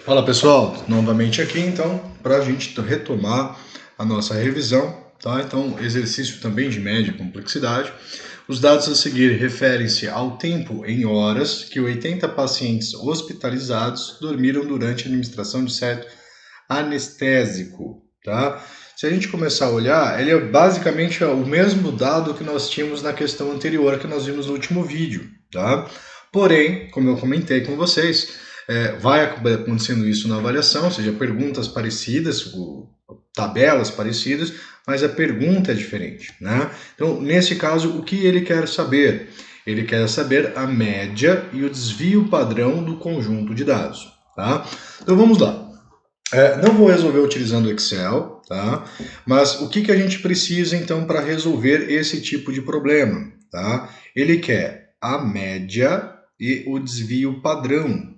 Fala pessoal, novamente aqui então para a gente retomar a nossa revisão, tá? Então, exercício também de média complexidade. Os dados a seguir referem-se ao tempo em horas que 80 pacientes hospitalizados dormiram durante a administração de certo anestésico, tá? Se a gente começar a olhar, ele é basicamente o mesmo dado que nós tínhamos na questão anterior que nós vimos no último vídeo, tá? Porém, como eu comentei com vocês, vai acontecendo isso na avaliação, ou seja, perguntas parecidas, tabelas parecidas, mas a pergunta é diferente, né? Então, nesse caso, o que ele quer saber? Ele quer saber a média e o desvio padrão do conjunto de dados, tá? Então, vamos lá. Não vou resolver utilizando o Excel, tá? Mas o que a gente precisa, então, para resolver esse tipo de problema, tá? Ele quer a média e o desvio padrão,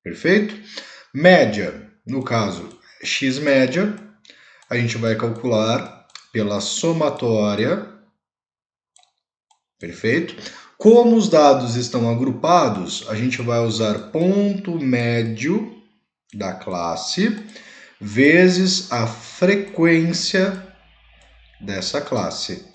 perfeito? Média, no caso, x média, a gente vai calcular pela somatória, perfeito? Como os dados estão agrupados, a gente vai usar ponto médio da classe vezes a frequência dessa classe,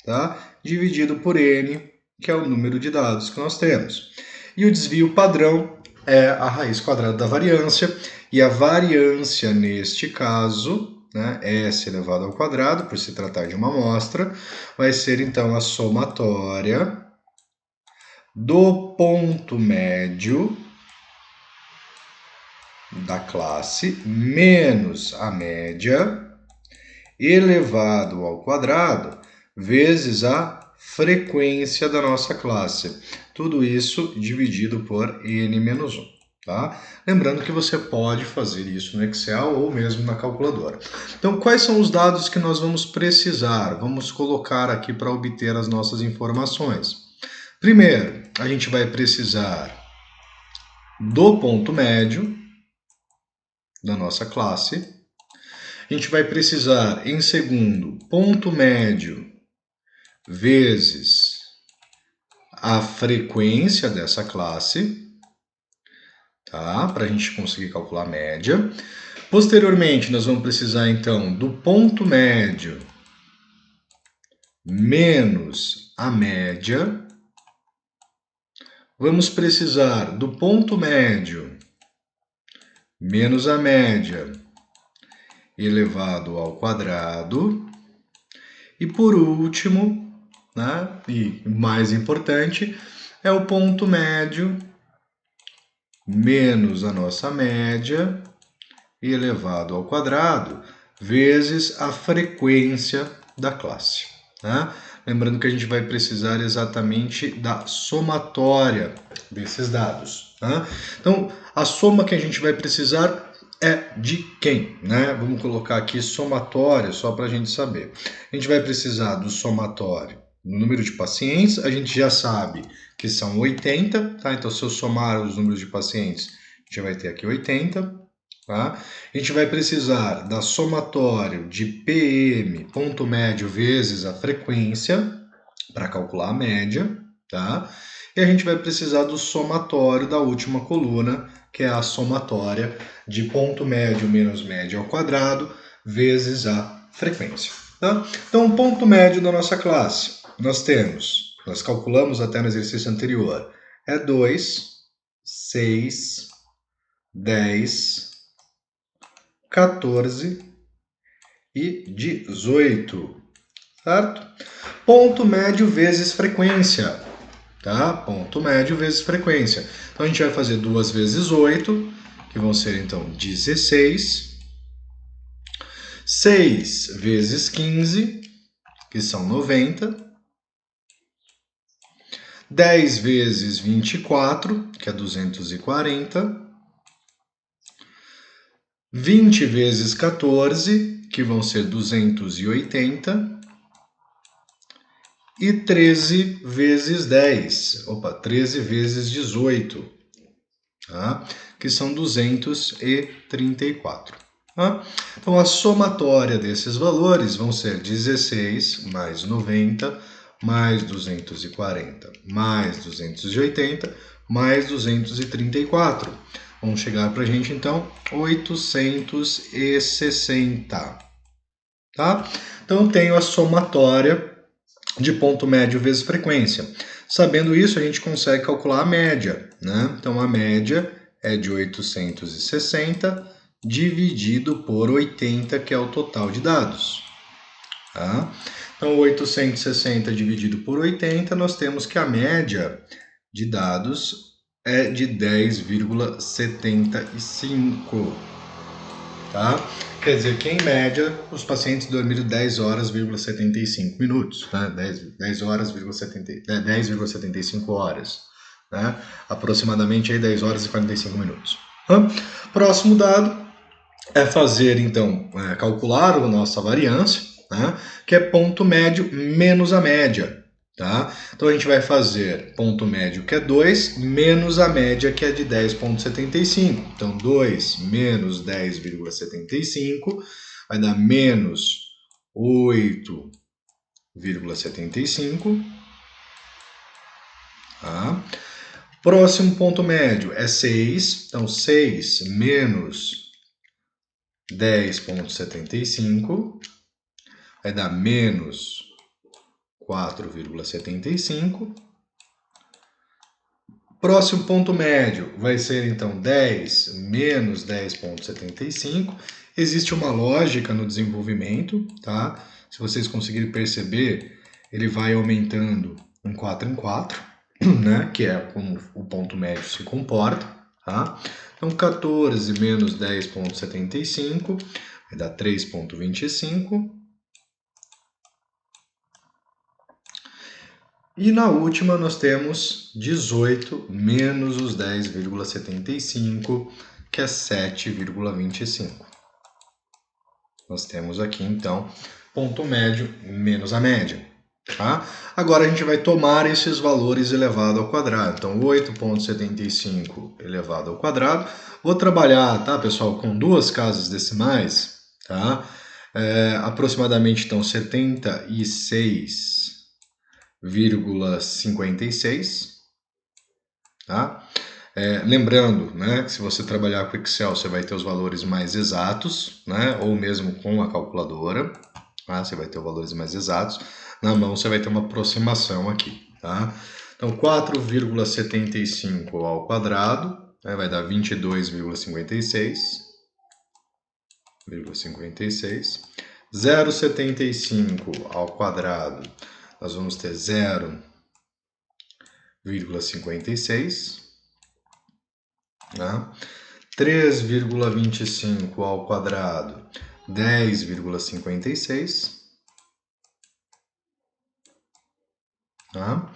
tá? Dividido por n, que é o número de dados que nós temos. E o desvio padrão é a raiz quadrada da variância, e a variância neste caso, né, S elevado ao quadrado, por se tratar de uma amostra, vai ser então a somatória do ponto médio da classe menos a média elevado ao quadrado vezes a frequência da nossa classe. Tudo isso dividido por n menos 1. Tá? Lembrando que você pode fazer isso no Excel ou mesmo na calculadora. Então, quais são os dados que nós vamos precisar? Vamos colocar aqui para obter as nossas informações. Primeiro, a gente vai precisar do ponto médio da nossa classe. A gente vai precisar, em segundo, ponto médio vezes a frequência dessa classe, tá? Para a gente conseguir calcular a média. Posteriormente, nós vamos precisar, então, do ponto médio menos a média. Vamos precisar do ponto médio menos a média elevado ao quadrado. E por último, né, e mais importante, é o ponto médio menos a nossa média elevado ao quadrado vezes a frequência da classe. Tá? Lembrando que a gente vai precisar exatamente da somatória desses dados. Tá? Então, a soma que a gente vai precisar é de quem? Né? Vamos colocar aqui somatória, só para a gente saber. A gente vai precisar do somatório no número de pacientes, a gente já sabe que são 80, tá? Então, se eu somar os números de pacientes, a gente vai ter aqui 80. Tá? A gente vai precisar da somatório de PM, ponto médio, vezes a frequência, para calcular a média. Tá? E a gente vai precisar do somatório da última coluna, que é a somatória de ponto médio menos média ao quadrado, vezes a frequência. Tá? Então, o ponto médio da nossa classe, nós calculamos até no exercício anterior, é 2, 6, 10, 14 e 18, certo? Ponto médio vezes frequência, tá? Ponto médio vezes frequência. Então, a gente vai fazer 2 vezes 8, que vão ser, então, 16. 6 vezes 15, que são 90. 10 vezes 24, que é 240. 20 vezes 14, que vão ser 280. E 13 vezes 10, 13 vezes 18, tá? Que são 234. Tá? Então, a somatória desses valores vão ser 16 mais 90, mais 240, mais 280, mais 234. vão chegar para a gente, então, 860. Tá? Então, tenho a somatória de ponto médio vezes frequência. Sabendo isso, a gente consegue calcular a média, né? Então, a média é de 860 dividido por 80, que é o total de dados. Tá? Então, 860 dividido por 80, nós temos que a média de dados é de 10,75. Tá? Quer dizer que, em média, os pacientes dormiram 10 horas,75 minutos, né? 10,75 horas, né? Aproximadamente aí 10 horas e 45 minutos. Próximo dado é fazer, então, calcular a nossa variância, né? Que é ponto médio menos a média. Tá? Então, a gente vai fazer ponto médio, que é 2, menos a média, que é de 10,75. Então, 2 menos 10,75 vai dar menos 8,75. Tá? Próximo ponto médio é 6. Então, 6 menos 10,75 vai dar menos 4,75. Próximo ponto médio vai ser, então, 10 menos 10,75. Existe uma lógica no desenvolvimento, tá? Se vocês conseguirem perceber, ele vai aumentando em 4 em 4, né? Que é como o ponto médio se comporta, tá? Então, 14 menos 10,75 vai dar 3,25. E na última nós temos 18 menos os 10,75, que é 7,25. Nós temos aqui, então, ponto médio menos a média. Tá? Agora a gente vai tomar esses valores elevado ao quadrado. Então, 8,75 elevado ao quadrado. Vou trabalhar, tá, pessoal, com duas casas decimais. Tá? Aproximadamente, então, 76,56, tá? Lembrando, né, que se você trabalhar com Excel, você vai ter os valores mais exatos, né, ou mesmo com a calculadora, tá? Você vai ter os valores mais exatos. Na mão você vai ter uma aproximação aqui, tá? Então, 4,75 ao quadrado, né, vai dar 22,56. 0,75 ao quadrado, nós vamos ter 0,56, né? 3,25 ao quadrado, 10,56, tá?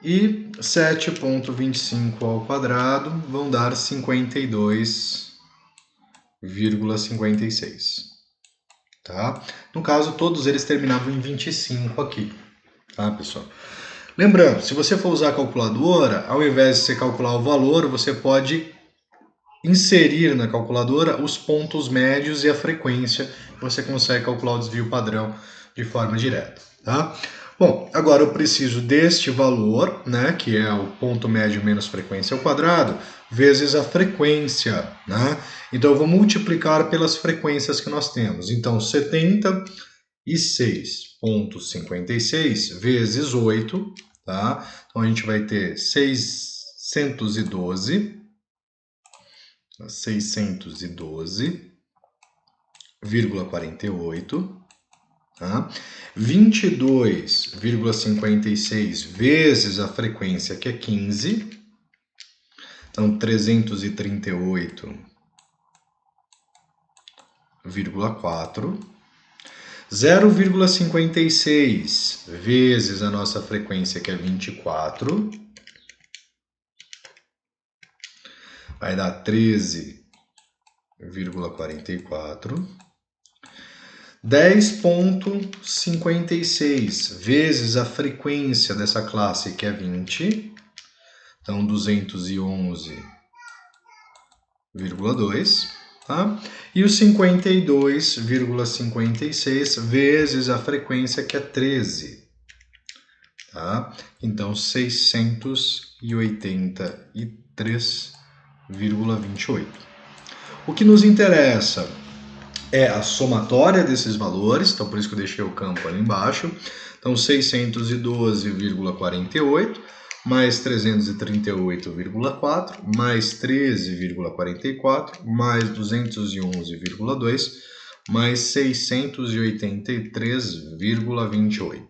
E 7,25 ao quadrado vão dar 52,56, tá? No caso, todos eles terminavam em 25 aqui, tá, pessoal? Lembrando, se você for usar a calculadora, ao invés de você calcular o valor, você pode inserir na calculadora os pontos médios e a frequência, você consegue calcular o desvio padrão de forma direta, tá? Bom, agora eu preciso deste valor, né, que é o ponto médio menos frequência ao quadrado, vezes a frequência, né? Então eu vou multiplicar pelas frequências que nós temos. Então, 76,56 vezes 8, tá? Então a gente vai ter 612,48, tá? 22,56 vezes a frequência, que é 15, então 338,4. 0,56 vezes a nossa frequência, que é 24, vai dar 13,44. 10,56 vezes a frequência dessa classe, que é 20, então 211,2, tá? E o 52,56 vezes a frequência, que é 13, tá? Então 683 4,28. O que nos interessa é a somatória desses valores, então por isso que eu deixei o campo ali embaixo. Então 612,48 mais 338,4 mais 13,44 mais 211,2 mais 683,28,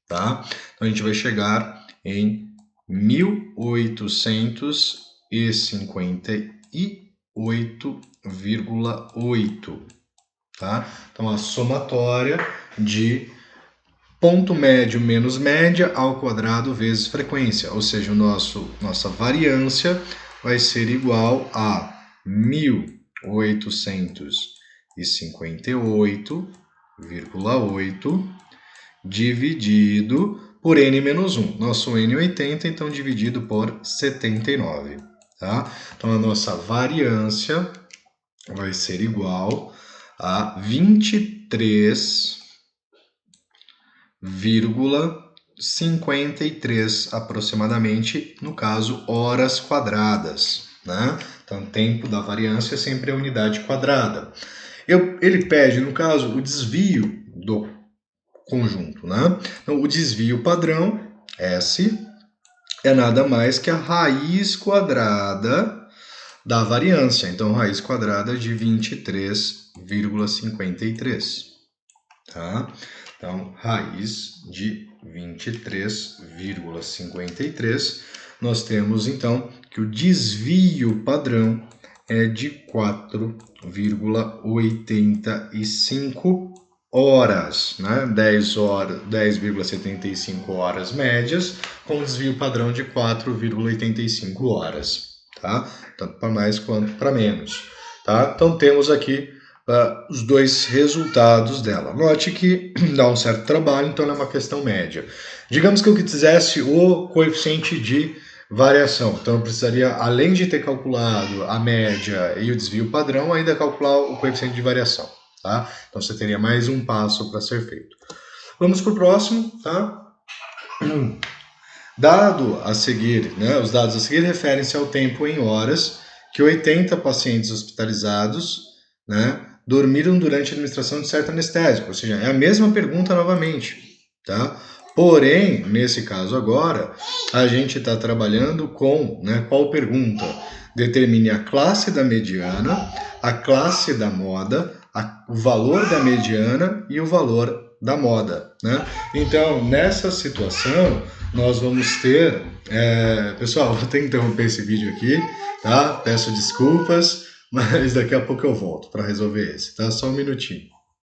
tá? Então a gente vai chegar em 1858,8, tá? Então a somatória de ponto médio menos média ao quadrado vezes frequência, ou seja, nossa variância vai ser igual a 1858,8 dividido por n menos 1. Nosso n é 80, então dividido por 79. Tá? Então a nossa variância vai ser igual a 23,53 aproximadamente, no caso, horas quadradas, né? Então, tempo da variância sempre é unidade quadrada. Ele pede, no caso, o desvio do conjunto, né? Então, o desvio padrão, S, é nada mais que a raiz quadrada da variância. Então, raiz quadrada de 23,53, tá? Então, raiz de 23,53. Nós temos, então, que o desvio padrão é de 4,85 horas, né? 10,75 horas médias, com desvio padrão de 4,85 horas, tá? Tanto para mais quanto para menos, tá? Então, temos aqui os dois resultados dela. Note que dá um certo trabalho, então é uma questão média. Digamos que eu quisesse o coeficiente de variação, então eu precisaria, além de ter calculado a média e o desvio padrão, ainda calcular o coeficiente de variação, tá? Então você teria mais um passo para ser feito. Vamos para o próximo, tá? Dado a seguir, né, os dados a seguir referem-se ao tempo em horas que 80 pacientes hospitalizados, né, dormiram durante a administração de certo anestésico, ou seja, é a mesma pergunta novamente, tá? Porém, nesse caso agora, a gente está trabalhando com, né, qual pergunta? Determine a classe da mediana, a classe da moda, o valor da mediana e o valor da moda, né? Então, nessa situação, nós vamos ter... pessoal, vou ter que interromper esse vídeo aqui, tá? Peço desculpas, mas daqui a pouco eu volto para resolver esse, tá? Só um minutinho.